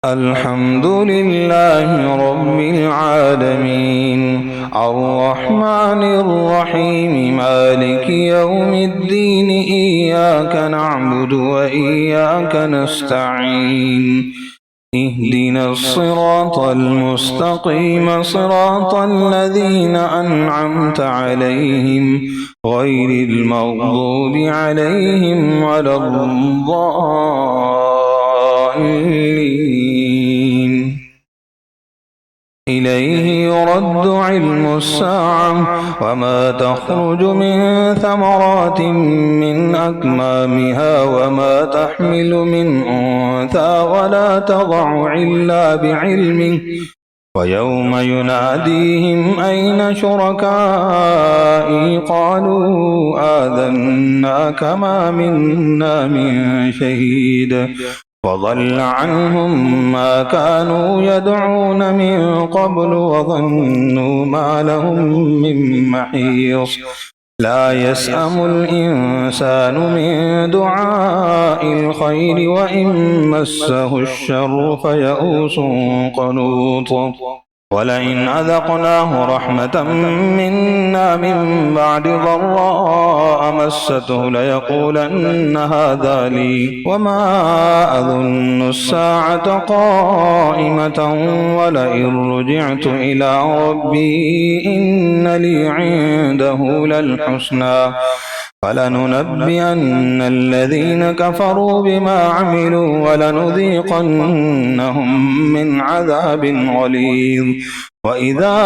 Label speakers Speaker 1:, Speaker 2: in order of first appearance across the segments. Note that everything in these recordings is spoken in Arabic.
Speaker 1: الحمد لله رب العالمين الرحمن الرحيم مالك يوم الدين إياك نعبد وإياك نستعين اهدنا الصراط المستقيم صراط الذين أنعمت عليهم غير المغضوب عليهم ولا الضالين. إليه يرد علم الساعة وما تخرج من ثمرات من أكمامها وما تحمل من أنثى ولا تضع إلا بعلمه ويوم يناديهم أين شركائي قالوا آذناك ما منا من شهيد وضل عنهم ما كانوا يدعون من قبل وظنوا ما لهم من محيص لا يسأم الإنسان من دعاء الخير وإن مسه الشر فيئوس قنوط ولئن أذقناه رحمة منا من بعد ضراء مسته ليقولن هذا لي وما أظن الساعة قائمة ولئن رجعت إلى ربي إن لي عنده للحسنى فلننبئن الذين كفروا بما عملوا ولنذيقنهم من عذاب غليظ وإذا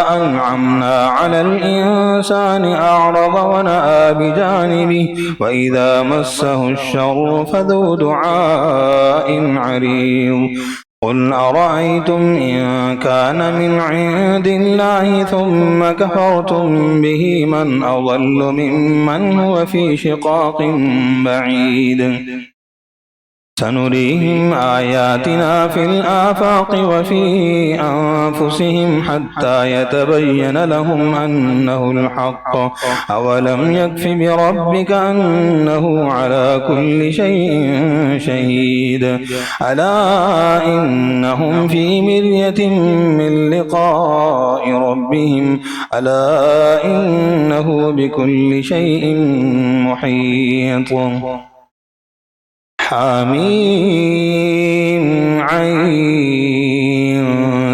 Speaker 1: أنعمنا على الإنسان أعرض ونأى بجانبه وإذا مسه الشر فذو دعاء عريض قل أرأيتم إن كان من عند الله ثم كفرتم به من أضل ممن هو في شقاق بعيد سنريهم آياتنا في الآفاق وفي أنفسهم حتى يتبين لهم أنه الحق أولم يكف بربك أنه على كل شيء شهيد ألا إنهم في مرية من لقاء ربهم ألا إنه بكل شيء محيط حميم عين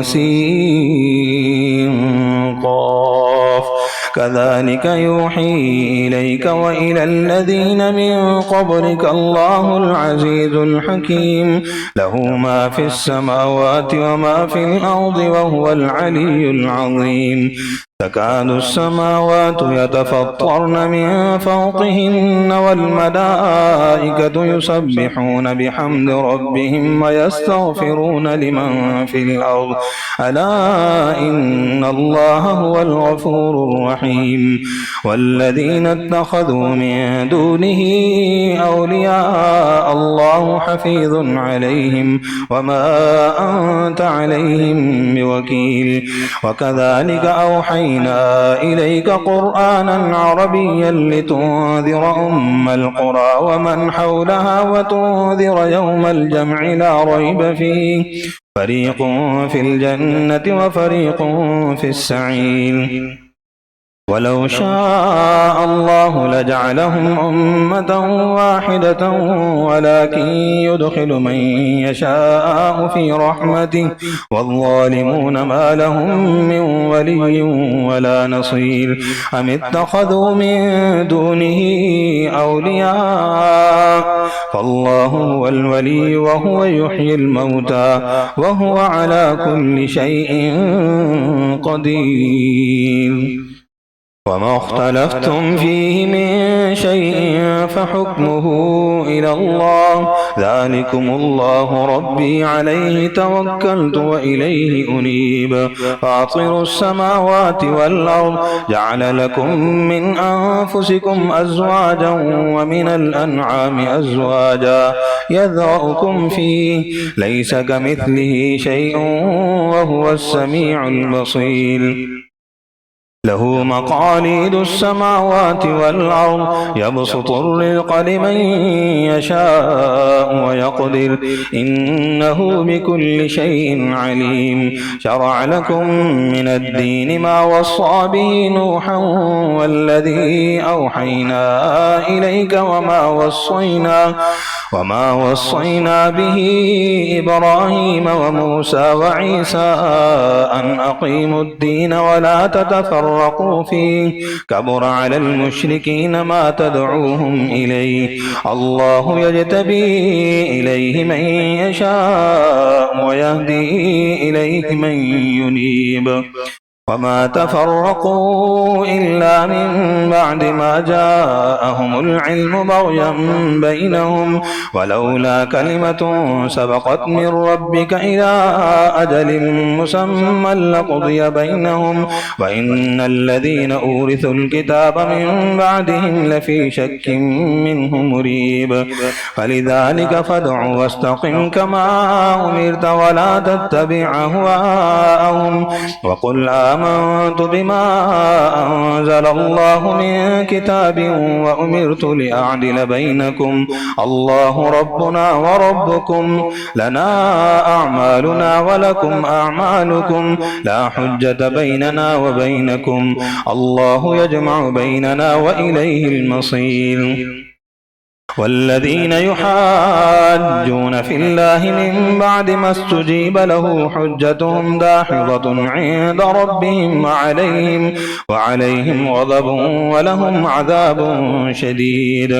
Speaker 1: سين قاف كذلك يوحي إليك وإلى الذين من قبلك الله العزيز الحكيم له ما في السماوات وما في الأرض وهو العلي العظيم تكاد السماوات يتفطرن من فوقهن والملائكة يسبحون بحمد ربهم ويستغفرون لمن في الأرض ألا إن الله هو الغفور الرحيم والذين اتخذوا من دونه أولياء الله حفيظ عليهم وما أنت عليهم بوكيل وكذلك أوحينا إليك قرآنا عربيا لتنذر أم القرى ومن حولها وتنذر يوم الجمع لا ريب فيه فريق في الجنة وفريق في السعير ولو شاء الله لجعلهم أمة واحدة ولكن يدخل من يشاء في رحمته والظالمون ما لهم من ولي ولا نصير أم اتخذوا من دونه أولياء فالله هو الولي وهو يحيي الموتى وهو على كل شيء قدير وما اختلفتم فيه من شيء فحكمه إلى الله ذلكم الله ربي عليه توكلت وإليه أنيب فاطر السماوات والأرض جعل لكم من أنفسكم أزواجا ومن الأنعام أزواجا يذرأكم فيه ليس كمثله شيء وهو السميع البصير له مقاليد السماوات والأرض يبسط الرزق لمن يشاء ويقدر إنه بكل شيء عليم شرع لكم من الدين ما وصى به نوحا والذي أوحينا إليك وما وصينا به إبراهيم وموسى وعيسى أن أقيموا الدين ولا تتفرقوا فيه كبر على المشركين ما تدعوهم إليه الله يجتبي إليه من يشاء ويهدي إليه من ينيب وما تفرقوا إلا من بعد ما جاءهم العلم بغيا بينهم ولولا كلمة سبقت من ربك إلى أجل مسمى لقضي بينهم وإن الذين أورثوا الكتاب من بعدهم لفي شك منه مريب فلذلك فادع واستقم كما أمرت ولا تتبع أهواءهم وقل آمنت بما أنزل الله من كتاب وأمرت لأعدل بينكم الله ربنا وربكم لنا أعمالنا ولكم أعمالكم لا حجة بيننا وبينكم الله يجمع بيننا وإليه المصير والذين يحاجون في الله من بعد ما استجيب له حجتهم داحضة عند ربهم وعليهم غضب ولهم عذاب شديد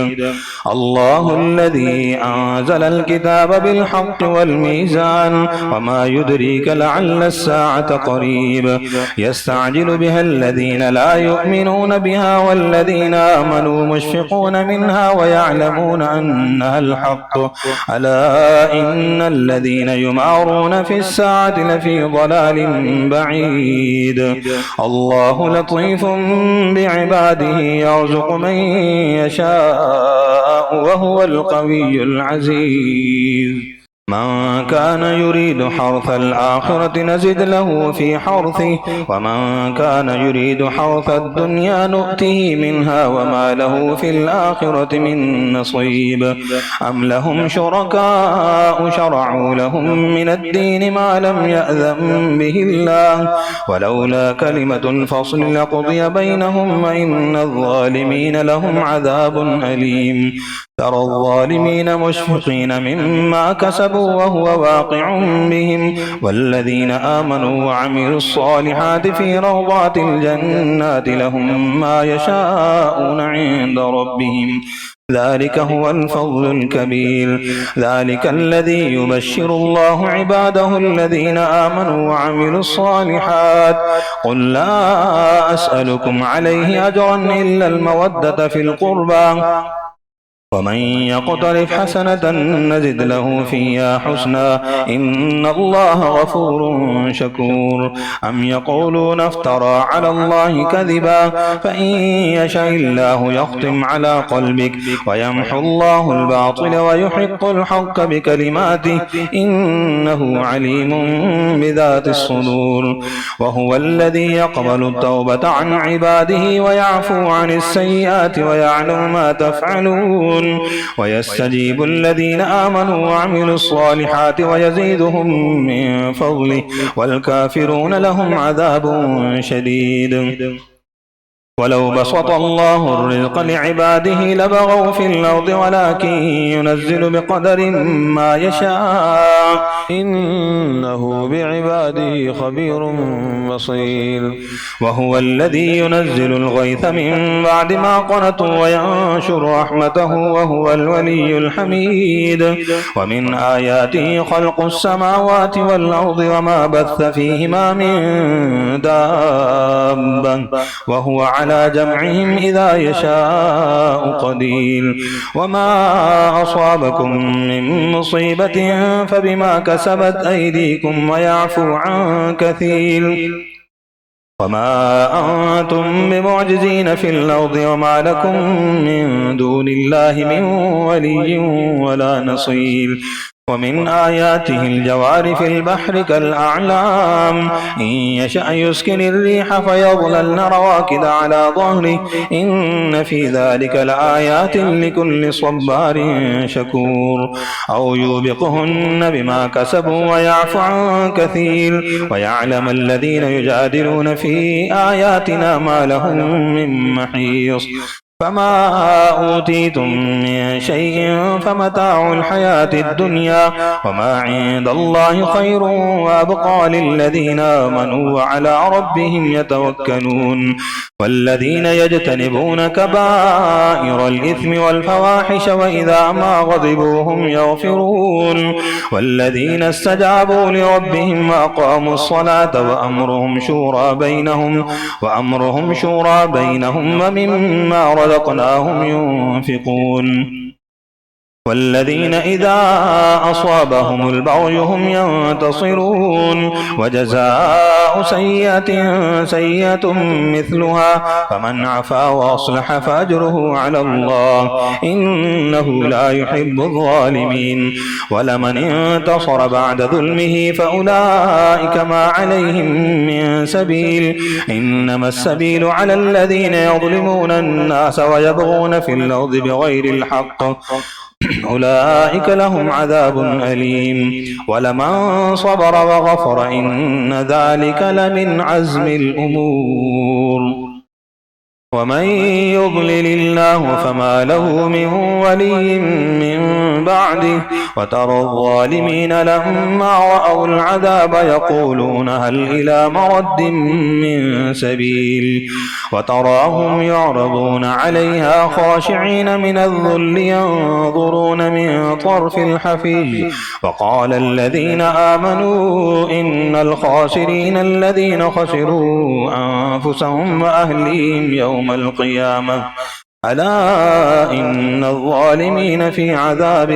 Speaker 1: الله الذي أنزل الكتاب بالحق والميزان وما يدريك لعل الساعة قريب يستعجل بها الذين لا يؤمنون بها والذين آمنوا مشفقون منها ويعلمون أنها الحق ألا إن الذين يمارون في الساعة لفي ضلال بعيد الله لطيف بعباده يرزق من يشاء وهو القوي العزيز من كان يريد حرث الآخرة نزد له في حرثه ومن كان يريد حرث الدنيا نؤته منها وما له في الآخرة من نصيب أم لهم شركاء شرعوا لهم من الدين ما لم يأذن به الله ولولا كلمة الفصل لقضي بينهم وإن الظالمين لهم عذاب أليم ترى الظالمين مشفقين مما كسبوا وهو واقع بهم والذين آمنوا وعملوا الصالحات في روضات الجنات لهم ما يشاءون عند ربهم ذلك هو الفضل الكبير ذلك الذي يبشر الله عباده الذين آمنوا وعملوا الصالحات قل لا أسألكم عليه أجرا إلا المودة في القربى ومن يقترف حسنة نزد له فيها حسنا إن الله غفور شكور أم يقولون افترى على الله كذبا فإن يشاء الله يختم على قلبك ويمحو الله الباطل ويحق الحق بكلماته إنه عليم بذات الصدور وهو الذي يقبل التوبة عن عباده ويعفو عن السيئات ويعلم ما تفعلون ويستجيب الذين آمنوا وعملوا الصالحات ويزيدهم من فضله والكافرون لهم عذاب شديد ولو بسط الله الرزق لعباده لبغوا في الأرض ولكن ينزل بقدر ما يشاء إنه بعباده خبير بصير وهو الذي ينزل الغيث من بعد ما قنطوا وينشر رحمته وهو الولي الحميد ومن آياته خلق السماوات والأرض وما بث فيهما من دابة وهو على جمعهم إذا يشاء قدير وما أصابكم من مصيبة فبما كسبت أيديكم ويعفو عن كثير وما أنتم بمعجزين في الأرض وما لكم من دون الله من ولي ولا نصير ومن آياته الجوار في البحر كالأعلام إن يشأ يسكن الريح فيظللن رواكد على ظهره إن في ذلك لآيات لكل صبار شكور أو يوبقهن بما كسبوا ويعفو عن كثير ويعلم الذين يجادلون في آياتنا ما لهم من محيص فما أوتيتم من شيء فمتاع الحياة الدنيا وما عند الله خير وأبقى للذين آمنوا وعلى ربهم يتوكلون والذين يجتنبون كبائر الإثم والفواحش وإذا ما غضبوا هم يغفرون والذين استجابوا لربهم وأقاموا الصلاة وأمرهم شورى بينهم ومما رزقناهم ينفقون والذين إذا أصابهم البغي هم ينتصرون وجزاء سيئة مثلها فمن عفا وأصلح فأجره على الله إنه لا يحب الظالمين ولمن انتصر بعد ظلمه فأولئك ما عليهم من سبيل إنما السبيل على الذين يظلمون الناس ويبغون في الأرض بغير الحق أولئك لهم عذاب أليم ولمن صبر وغفر إن ذلك لمن عزم الأمور ومن يضلل الله فما له من ولي من بعده وترى الظالمين لما رأوا العذاب يقولون هل إلى مرد من سبيل وتراهم يعرضون عليها خاشعين من الذل ينظرون من طرف الحفيظ وقال الذين آمنوا إن الخاسرين الذين خسروا أنفسهم وأهليهم يوم القيامة ألا إن الظالمين في عذاب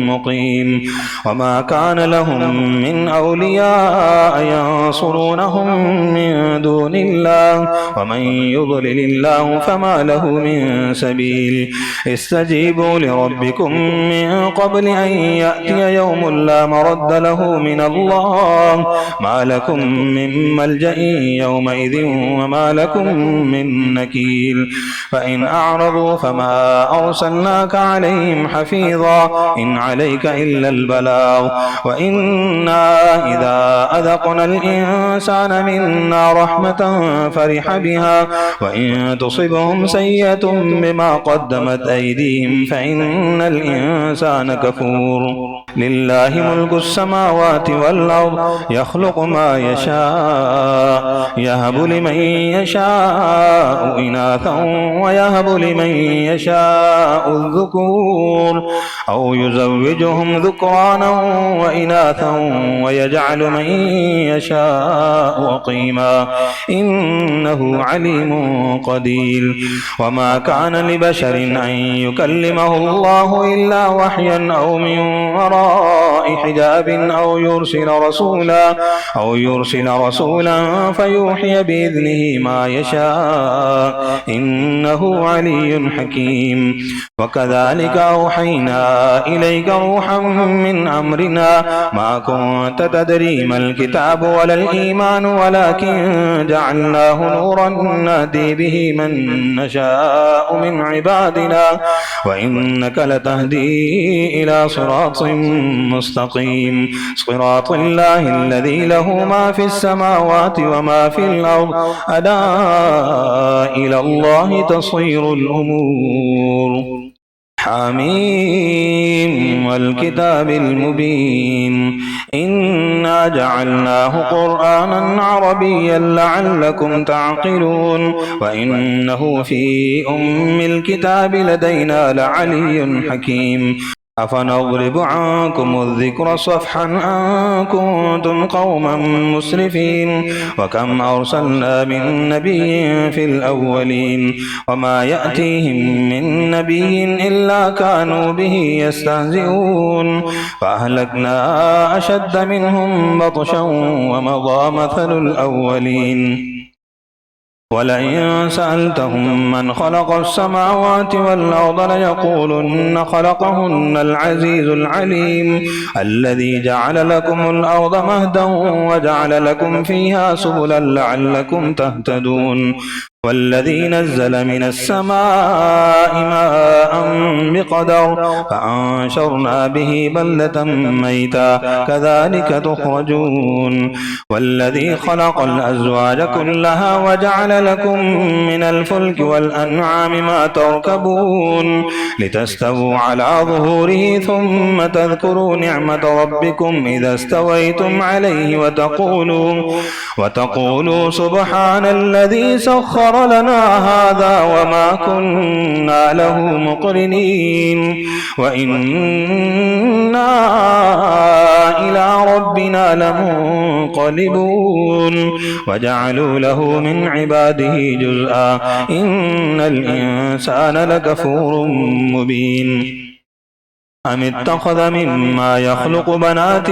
Speaker 1: مقيم وما كان لهم من أولياء ينصرونهم من دون الله ومن يضلل الله فما له من سبيل استجيبوا لربكم من قبل أن يأتي يوم لا مرد له من الله ما لكم من ملجأ يومئذ وما لكم من نكير فإن أعرضوا فما أرسلناك عليهم حفيظا إن عليك إلا البلاغ وإنا إذا أذقنا الإنسان منا رحمة فرح بها وإن تصبهم سيئة بما قدمت أيديهم فإن الإنسان كفور لله ملك السماوات والأرض يخلق ما يشاء يهب لمن يشاء إناثا ويهب لمن يشاء الذكور أو يزوجهم ذكرانا وإناثا ويجعل من يشاء عقيما إنه عليم قدير وما كان لبشر أن يكلمه الله إلا وحيا أو من وراء حجاب أو يرسل رسولا فيوحي بإذنه ما يشاء إنه علي حكيم وكذلك أوحينا إليك روحا من أمرنا ما كنت تدري ما الكتاب ولا الإيمان ولكن جعلناه نورا نهدي به من نشاء من عبادنا وإنك لتهدي إلى صراط مستقيم صراط الله الذي له ما في السماوات وما في الأرض ألا إلى الله تصير الأمور حميم والكتاب المبين إنا جعلناه قرآنا عربيا لعلكم تعقلون وإنه في أم الكتاب لدينا لعلي حكيم أفنضرب عنكم الذكر صفحا أن كنتم قوما مسرفين وكم أرسلنا من نبي في الأولين وما يأتيهم من نبي إلا كانوا به يستهزئون فأهلكنا أشد منهم بطشا ومضى مثل الأولين ولئن سألتهم من خلق السماوات والأرض ليقولن خلقهن العزيز العليم الذي جعل لكم الأرض مهدا وجعل لكم فيها سبلا لعلكم تهتدون والذي نزل من السماء ماء بقدر فأنشرنا به بلدة ميتا كذلك تخرجون والذي خلق الأزواج كلها وجعل لكم من الفلك والأنعام ما تركبون لتستووا على ظهوره ثم تذكروا نعمة ربكم إذا استويتم عليه وتقولوا سبحان الذي سخر لنا هذا وما كنا له مقرنين وإنا إلى ربنا لمنقلبون وجعلوا له من عباده جزءا إن الإنسان لكفور مبين أم اتخذ مما يخلق بنات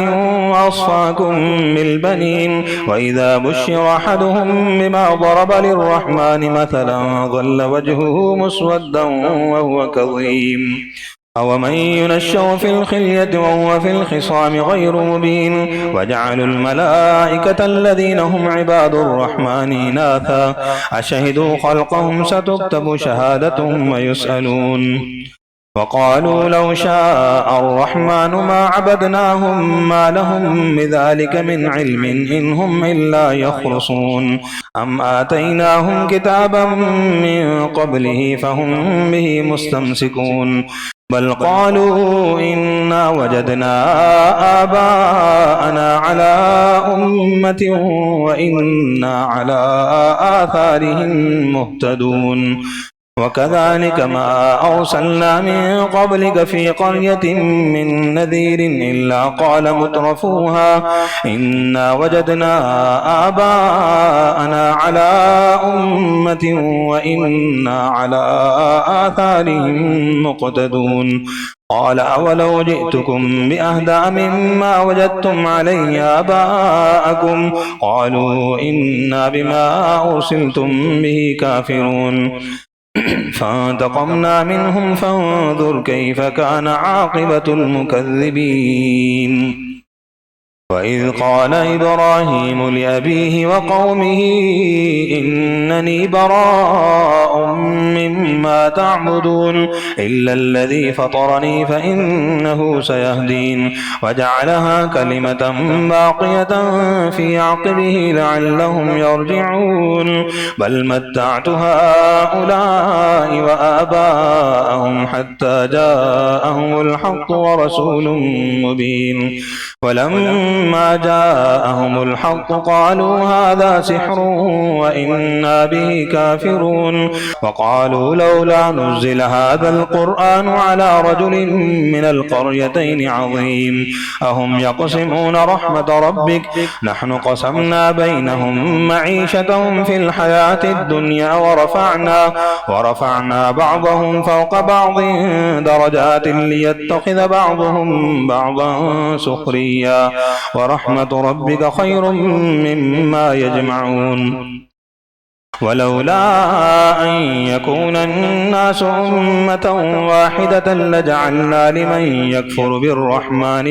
Speaker 1: وأصفاكم بالبنين وإذا بشر أحدهم بما ضرب للرحمن مثلا ظل وجهه مسودا وهو كظيم أومن ينشأ في الخلية وهو في الخصام غير مبين وجعلوا الملائكة الذين هم عباد الرحمن إناثا أشهدوا خلقهم ستكتب شهادتهم ويسألون وقالوا لو شاء الرحمن ما عبدناهم ما لهم بذلك من علم إن هم إلا يخرصون أم آتيناهم كتابا من قبله فهم به مستمسكون بل قالوا إنا وجدنا آباءنا على أمة وإنا على آثارهم مهتدون وكذلك ما أرسلنا من قبلك في قرية من نذير إلا قال مترفوها إنا وجدنا آباءنا على أمة وإنا على آثارهم مقتدون قال أولو جئتكم بأهدى مما وجدتم عليه آباءكم قالوا إنا بما أرسلتم به كافرون فانتقمنا منهم فانظر كيف كان عاقبة المكذبين وإذ قال إبراهيم لأبيه وقومه إنني براء مما تعبدون إلا الذي فطرني فإنه سيهدين وجعلها كلمة باقية في عقبه لعلهم يرجعون بل متعت هؤلاء وآباءهم حتى جاءهم الحق ورسول مبين ولما جاءهم الحق قالوا هذا سحر وإنا به كافرون وقالوا لولا نزل هذا القرآن على رجل من القريتين عظيم أهم يقسمون رحمة ربك نحن قسمنا بينهم معيشتهم في الحياة الدنيا ورفعنا بعضهم فوق بعض درجات ليتخذ بعضهم بعضا سخريا ورحمة ربك خير مما يجمعون ولولا أن يكون الناس أمة واحدة لجعلنا لمن يكفر بالرحمن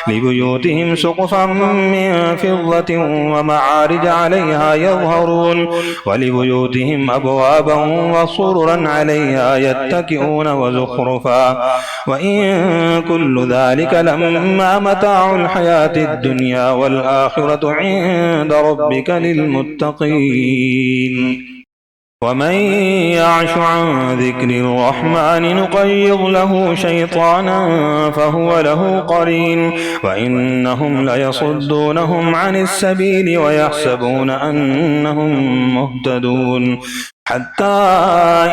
Speaker 1: لبيوتهم سقفا من فضة ومعارج عليها يظهرون ولبيوتهم أبوابا وسررا عليها يتكئون وزخرفا وإن كل ذلك لما متاع الحياة الدنيا والآخرة عند ربك للمتقين ومن يعش عن ذكر الرحمن نقيض له شيطانا فهو له قرين وإنهم ليصدونهم عن السبيل ويحسبون أنهم مهتدون حتى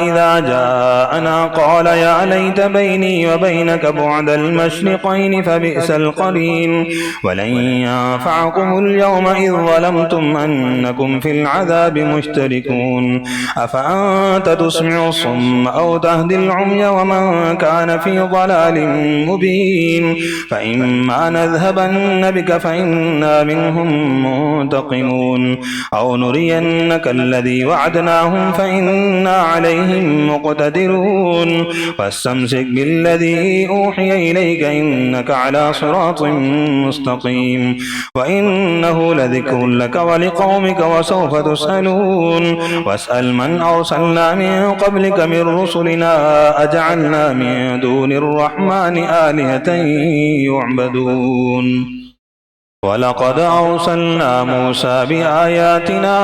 Speaker 1: إذا جاءنا قال يا ليت بيني وبينك بعد المشرقين فبئس القرين ولن ينفعكم اليوم إذ ظلمتم أنكم في العذاب مشتركون أفأنت تسمع الصم أو تهدي العمي ومن كان في ضلال مبين فإما نذهبن بك فإنا منهم منتقمون أو نرينك الذي وعدناهم فإنا عليهم مقتدرون واستمسك بالذي أوحي إليك إنك على صراط مستقيم وإنه لذكر لك ولقومك وسوف تسألون واسأل من أرسلنا من قبلك من رسلنا أجعلنا من دون الرحمن آلهة يعبدون ولقد أرسلنا موسى بآياتنا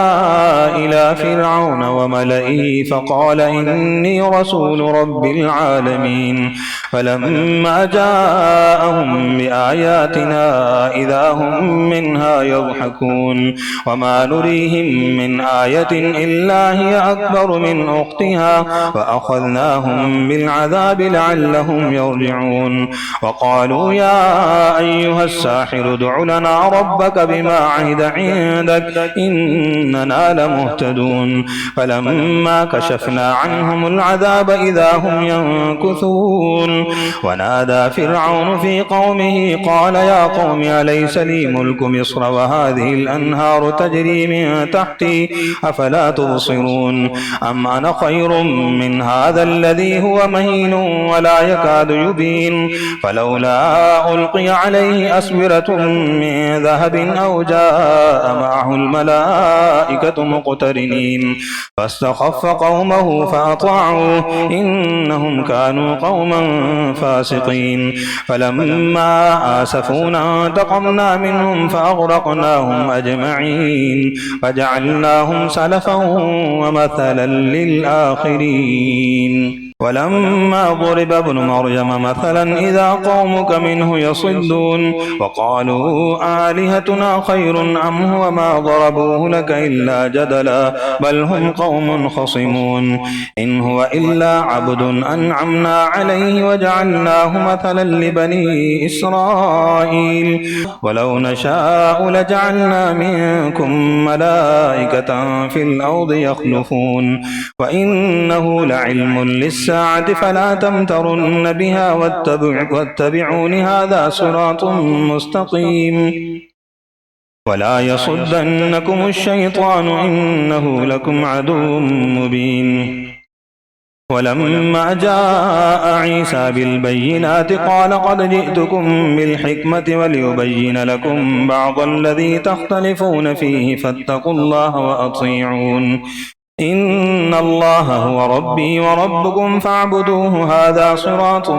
Speaker 1: إلى فرعون وملئه فقال إني رسول رب العالمين فلما جاءهم بآياتنا إذا هم منها يضحكون وما نريهم من آية إلا هي أكبر من أختها فأخذناهم بالعذاب لعلهم يرجعون وقالوا يا أيها الساحر ادع لنا ربك بما عهد عندك إننا لمهتدون فلما كشفنا عنهم العذاب إذا هم ينكثون ونادى فرعون في قومه قال يا قوم أليس لي ملك مصر وهذه الأنهار تجري من تحتي أفلا تبصرون أم أنا خير من هذا الذي هو مهين ولا يكاد يبين فلولا ألقي عليه أسورة من ذهب أو جاء معه الملائكة مقترنين فاستخف قومه فأطاعوه إنهم كانوا قوما فاسقين فلما آسفونا انتقمنا منهم فأغرقناهم أجمعين فجعلناهم سلفا ومثلا للآخرين ولما ضرب ابن مريم مثلا إذا قومك منه يصدون وقالوا آلهتنا خير أم هو ما ضربوه لك إلا جدلا بل هم قوم خصمون إن هو إلا عبد أنعمنا عليه وجعلناه مثلا لبني إسرائيل ولو نشاء لجعلنا منكم ملائكة في الأرض يخلفون وإنه لعلم للساعة فلا تمترن بها واتبعون هذا صراط مستقيم ولا يصدنكم الشيطان إنه لكم عدو مبين ولما جاء عيسى بالبينات قال قد جئتكم بالحكمة وليبين لكم بعض الذي تختلفون فيه فاتقوا الله وأطيعون إن الله هو ربي وربكم فاعبدوه هذا صراط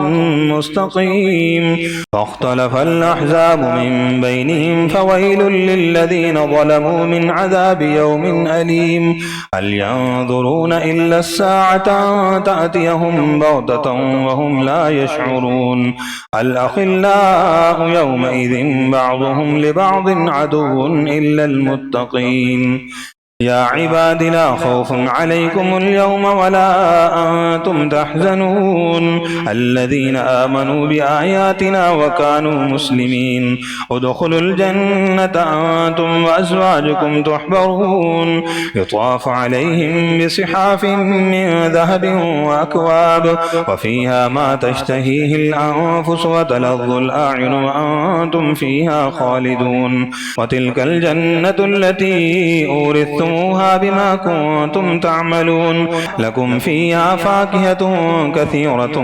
Speaker 1: مستقيم فاختلف الأحزاب من بينهم فويل للذين ظلموا من عذاب يوم أليم هل ينظرون إلا الساعة أن تأتيهم بغتة وهم لا يشعرون الأخلاء يومئذ بعضهم لبعض عدو إلا المتقين يا عباد لا خوف عليكم اليوم ولا أنتم تحزنون الذين آمنوا بآياتنا وكانوا مسلمين ادخلوا الجنة أنتم وأزواجكم تحبرون يطاف عليهم بصحاف من ذهب وأكواب وفيها ما تشتهيه الأنفس وتلظ الأعين وأنتم فيها خالدون وتلك الجنة التي أورثتم بما كنتم تعملون لكم فيها فاكهة كثيرة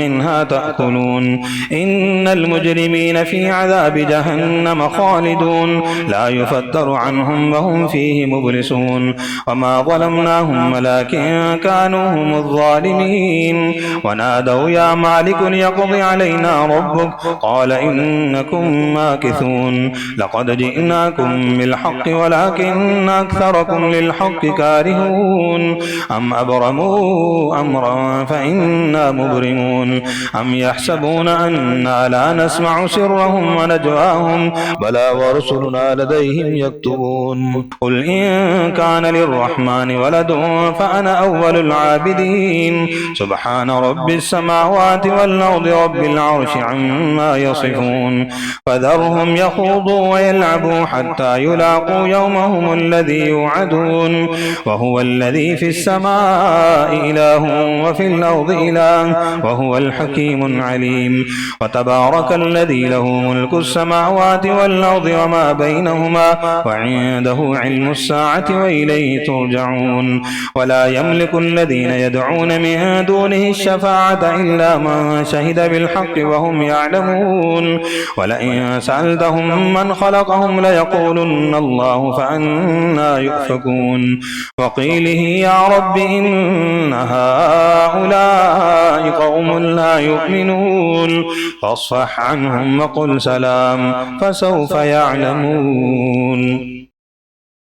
Speaker 1: منها تأكلون إن المجرمين في عذاب جهنم خالدون لا يفتر عنهم وهم فيه مبلسون وما ظلمناهم ولكن كانوا هم الظالمين ونادوا يا مالك ليقض علينا ربك قال إنكم ماكثون لقد جئناكم بالحق ولكن أكثركم أكثركم للحق كارهون أم أبرموا أمرا فإنا مبرمون أم يحسبون أنا لا نسمع سرهم ونجواهم بلى ورسلنا لديهم يكتبون قل إن كان للرحمن ولد فأنا أول العابدين سبحان رب السماوات والأرض رب العرش عما يصفون فذرهم يخوضوا ويلعبوا حتى يلاقوا يومهم الذي يوعدون وهو الذي في السماء إله وفي الأرض إله وهو الحكيم العليم وتبارك الذي له ملك السماوات والأرض وما بينهما وعنده علم الساعة وإليه ترجعون ولا يملك الذين يدعون من دونه الشفاعة إلا من شهد بالحق وهم يعلمون ولئن سألتهم من خلقهم ليقولن الله فأنى يؤفكون وقيله يا رب إن هؤلاء قوم لا يؤمنون فاصفح عنهم وقل سلام فسوف يعلمون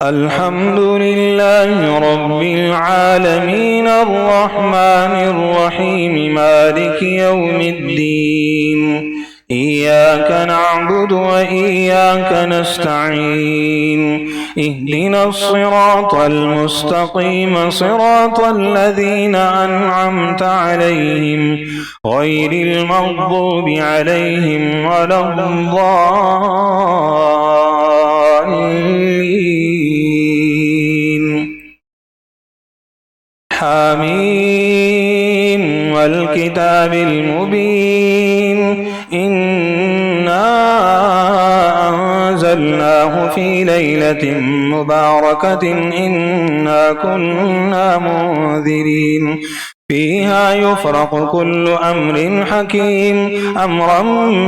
Speaker 1: الحمد لله رب العالمين الرحمن الرحيم مالك يوم الدين إياك نعبد وإياك نستعين اهدنا الصراط المستقيم صراط الذين أنعمت عليهم غير المغضوب عليهم ولا الضالين حميم والكتاب المبين إنا أنزلناه في ليلة مباركة إنا كنا منذرين فيها يفرق كل أمر حكيم أمرا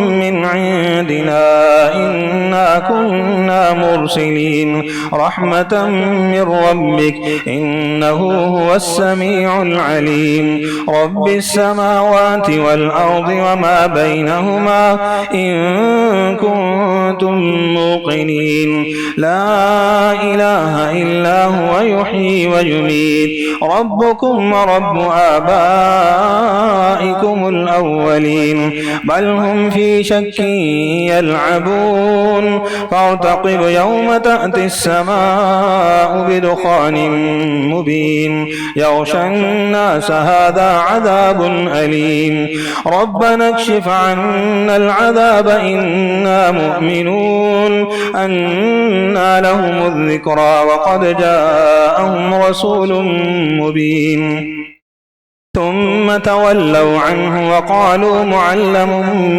Speaker 1: من عندنا إنا كنا مرسلين رحمة من ربك إنه هو السميع العليم رب السماوات والأرض وما بينهما إن كنتم موقنين لا إله إلا هو يحيي ويميت ربكم ورب آبائكم الأولين بل هم في شك يلعبون فارتقب يوم تأتي السماء بدخان مبين يغشى الناس هذا عذاب أليم ربنا اكشف عنا العذاب إنا مؤمنون أنى لهم الذكرى وقد جاءهم رسول مبين ثم تولوا عنه وقالوا معلم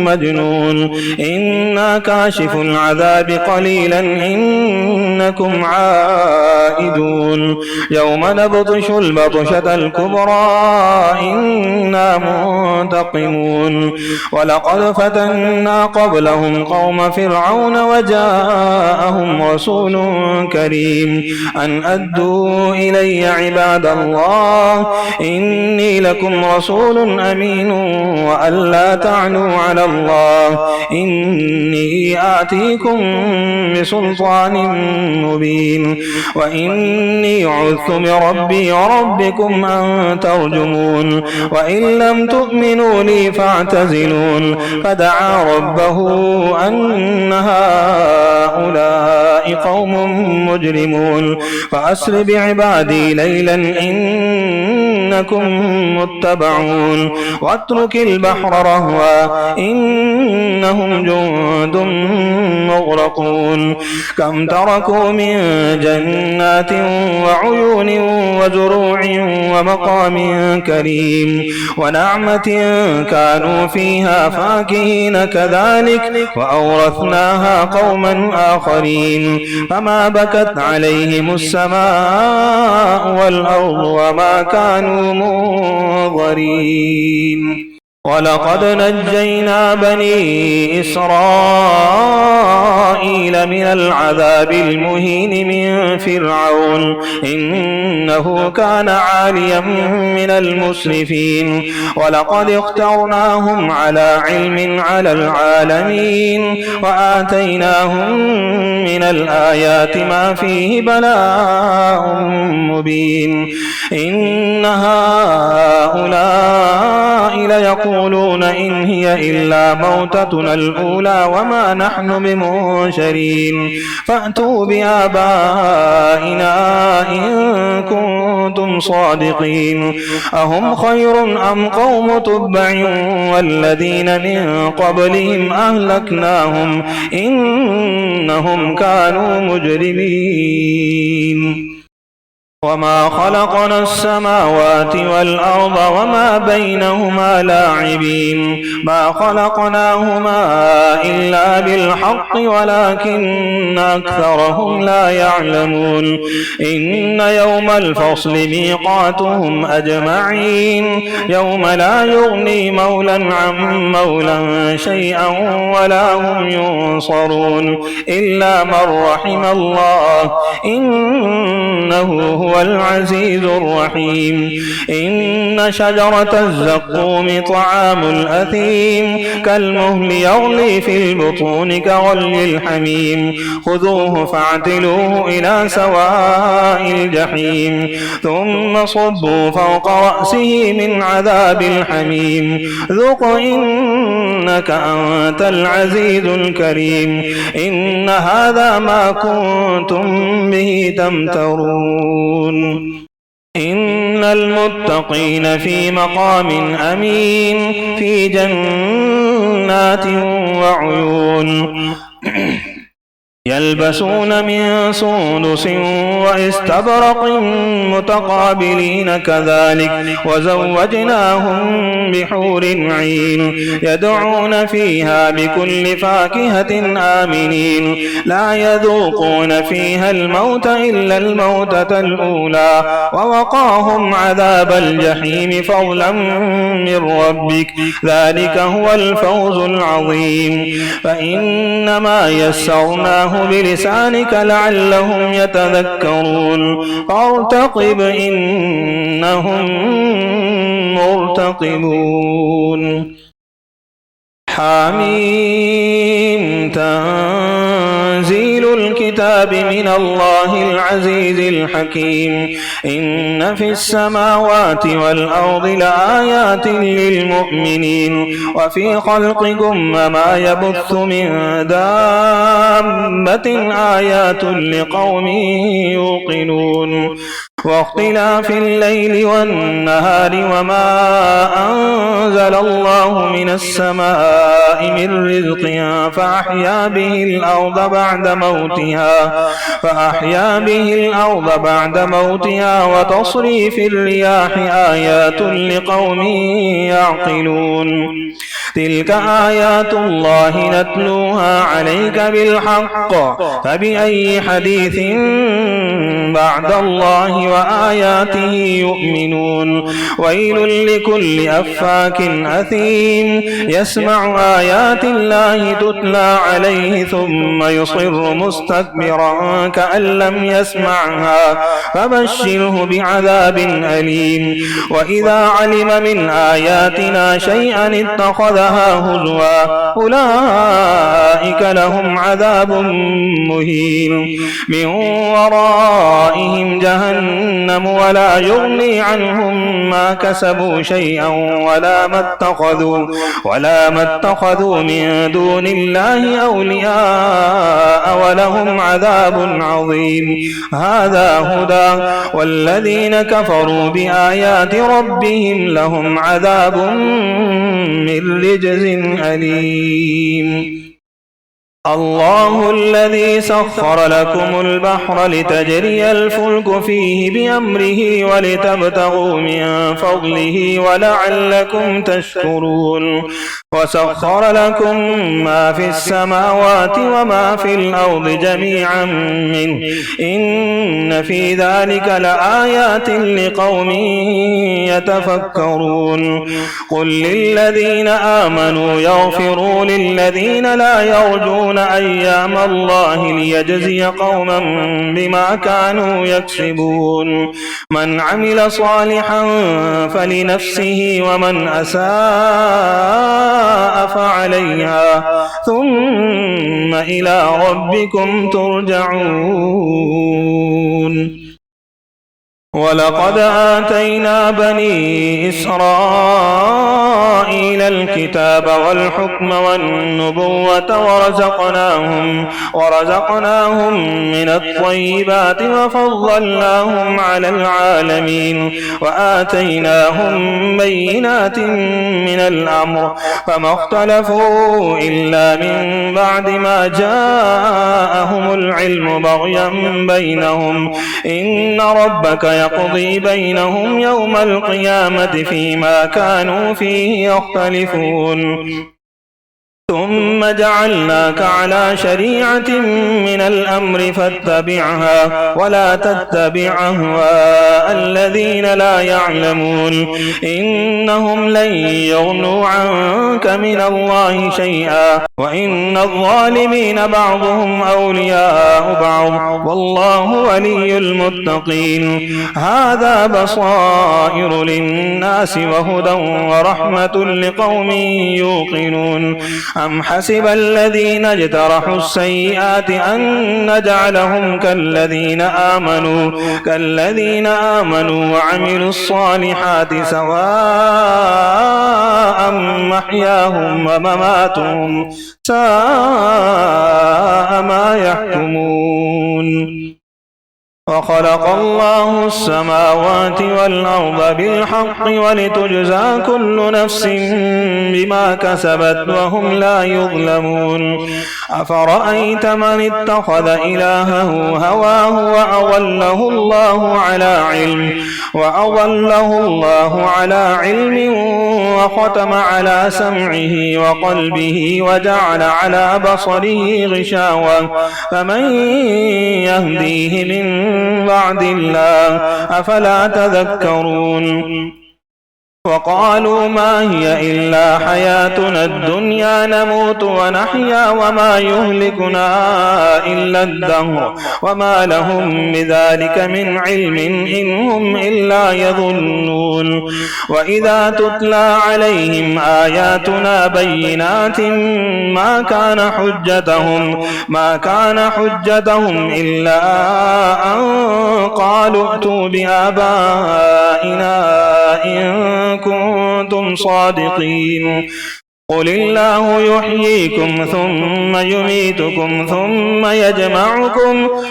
Speaker 1: مجنون إنا كاشف العذاب قليلا إنكم عائدون يوم نبطش البطشة الكبرى إنا منتقمون ولقد فتنا قبلهم قوم فرعون وجاءهم رسول كريم أن أدوا إلي عباد الله إني لكم رسول أمين وأن لا تعلوا على الله إني آتيكم بسلطان مبين وإني عذت بربي وربكم أن ترجمون وإن لم تؤمنوا لي فاعتزلون فدعا ربه أن هؤلاء قوم مجرمون فأسر بعبادي ليلا إنكم متبعون واترك البحر رهوا إنهم جند مغرقون كم تركوا من جنات وعيون وزروع ومقام كريم ونعمة كانوا فيها فاكهين كذلك وأورثناها قوما آخرين فما بكت عليهم السماء والأرض وما كانوا منظرين ولقد نجينا بني إسرائيل من العذاب المهين من فرعون إنه كان عاليا من المسرفين ولقد اخترناهم على علم على العالمين وآتيناهم من الآيات ما فيه بلاء مبين إن هؤلاء ليقولون إن هي إلا موتتنا الأولى وما نحن بمنشرين فأتوا بآبائنا إن كنتم صادقين أهم خير أم قوم تبع والذين من قبلهم أهلكناهم إنهم كانوا مجرمين وما خلقنا السماوات والأرض وما بينهما لاعبين ما خلقناهما إلا بالحق ولكن أكثرهم لا يعلمون إن يوم الفصل ميقاتهم أجمعين يوم لا يغني مولى عن مولى شيئا ولا هم ينصرون إلا من رحم الله إنه هو العزيز الرحيم إن شجرة الزقوم طعام الأثيم كالمهل يغلي في البطون كغلي الحميم خذوه فاعتلوه إلى سواء الجحيم ثم صبوا فوق رأسه من عذاب الحميم ذق إنك أنت العزيز الكريم إن هذا ما كنتم به تمترون إن المتقين في مقام أمين في جنات وعيون يلبسون من سندس واستبرق متقابلين كذلك وزوجناهم بحور عين يدعون فيها بكل فاكهة آمنين لا يذوقون فيها الموت إلا الموتة الأولى ووقاهم عذاب الجحيم فضلا من ربك ذلك هو الفوز العظيم فإنما يسرناه بلسانك لعلهم يتذكرون فارتقب إنهم مرتقبون حميم تنزيل الكتاب من الله العزيز الحكيم إن في السماوات والأرض لآيات للمؤمنين وفي خلقكم وما يبث من دابة آيات لقوم يوقنون واختلاف الليل والنهار وما أنزل الله من السماء من رزق فأحيا به الأرض بعد موتها وتصريف الرياح آيات لقوم يعقلون تلك آيات الله نتلوها عليك بالحق فبأي حديث بعد الله وآياته يؤمنون ويل لكل أفاك أثيم يسمع آيات الله تتلى عليه ثم يصر مستكبرا كأن لم يسمعها فبشره بعذاب أليم وإذا علم من آياتنا شيئا اتخذها هزوا أولئك لهم عذاب مهين من ورائهم جهنم ولا يغني عنهم ما كسبوا شيئا ولا ما اتخذوا من دون الله أولياء ولهم عذاب عظيم هذا هدى والذين كفروا بآيات ربهم لهم عذاب من رجز أليم الله الذي سخر لكم البحر لتجري الفلك فيه بأمره ولتبتغوا من فضله ولعلكم تشكرون وسخر لكم ما في السماوات وما في الأرض جميعا منه إن في ذلك لآيات لقوم يتفكرون قل للذين آمنوا يغفروا للذين لا يرجون أيام الله ليجزي قوما بما كانوا يكسبون من عمل صالحا فلنفسه ومن أساء فعليها ثم إلى ربكم ترجعون ولقد آتينا بني إسرائيل الكتاب والحكم والنبوة ورزقناهم من الطيبات وفضلناهم على العالمين وآتيناهم بينات من الأمر فما اختلفوا إلا من بعد ما جاءهم العلم بغيا بينهم إن ربك يقضي بينهم يوم القيامة فيما كانوا فيه يختلفون ثم جعلناك على شريعة من الأمر فاتبعها ولا تتبع أهواء الذين لا يعلمون إنهم لن يغنوا عنك من الله شيئا وإن الظالمين بعضهم أولياء بعض والله ولي المتقين هذا بصائر للناس وهدى ورحمة لقوم يوقنون أم حسب الذين اجترحوا السيئات أن نجعلهم كالذين آمنوا وعملوا الصالحات سواء محياهم ومماتهم ساء ما يحكمون وخلق الله السماوات والأرض بالحق ولتجزى كل نفس بما كسبت وهم لا يظلمون أفرأيت من اتخذ إلهه هواه وأضله الله على علم وختم على سمعه وقلبه وجعل على بصره غشاوة فمن يهديه من بعد الله أفلا تذكرون وقالوا ما هي إلا حياتنا الدنيا نموت ونحيا وما يهلكنا إلا الدهر وما لهم بذلك من علم إن هم إلا يظنون وإذا تتلى عليهم آياتنا بينات ما كان حجتهم إلا أن قالوا ائتوا بآبائنا إن كنتم صادقين قل الله يحييكم ثم يميتكم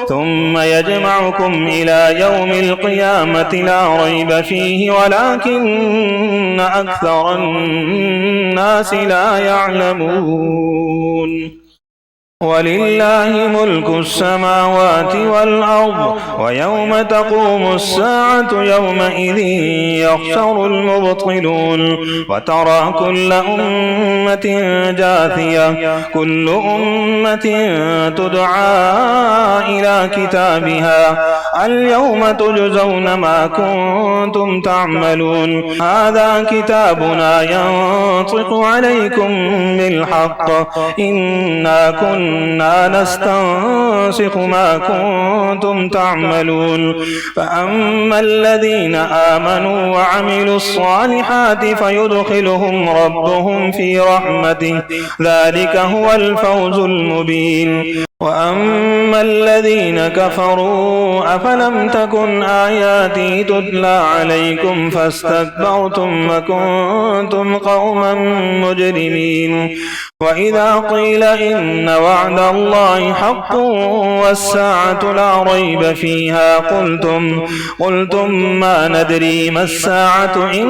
Speaker 1: ثم يجمعكم إلى يوم القيامة لا ريب فيه ولكن أكثر الناس لا يعلمون ولله ملك السماوات والأرض ويوم تقوم الساعة يومئذ يخسر المبطلون وترى كل أمة جاثية كل أمة تدعى إلى كتابها اليوم تجزون ما كنتم تعملون هذا كتابنا ينطق عليكم بالحق إنا كنا نستنسخ ما كنتم تعملون فأما الذين آمنوا وعملوا الصالحات فيدخلهم ربهم في رحمته ذلك هو الفوز المبين وأما الذين كفروا أفلم تكن آياتي تتلى عليكم فاستكبرتم وكنتم قوما مجرمين وإذا قيل إن وعد الله حق والساعة لا ريب فيها قلتم ما ندري ما الساعة إن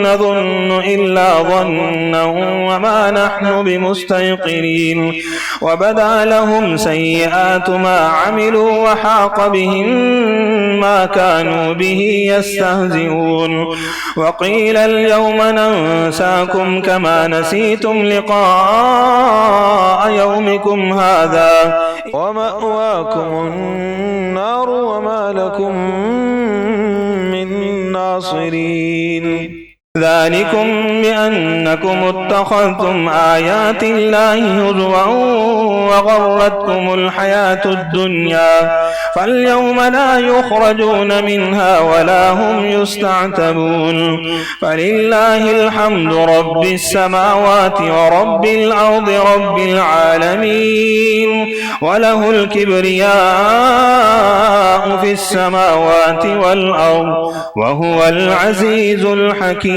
Speaker 1: نظن إلا ظنا وما نحن بمستيقنين وبدا لهم سيئات ما عملوا وحاق بهم ما كانوا به يستهزئون وقيل اليوم ننساكم كما نسيتم لقاء يومكم هذا ومأواكم النار وما لكم من ناصرين ذلكم بأنكم اتخذتم آيات الله هزوا وغرتكم الحياة الدنيا فاليوم لا يخرجون منها ولا هم يستعتبون فلله الحمد رب السماوات ورب الأرض رب العالمين وله الكبرياء في السماوات والأرض وهو العزيز الحكيم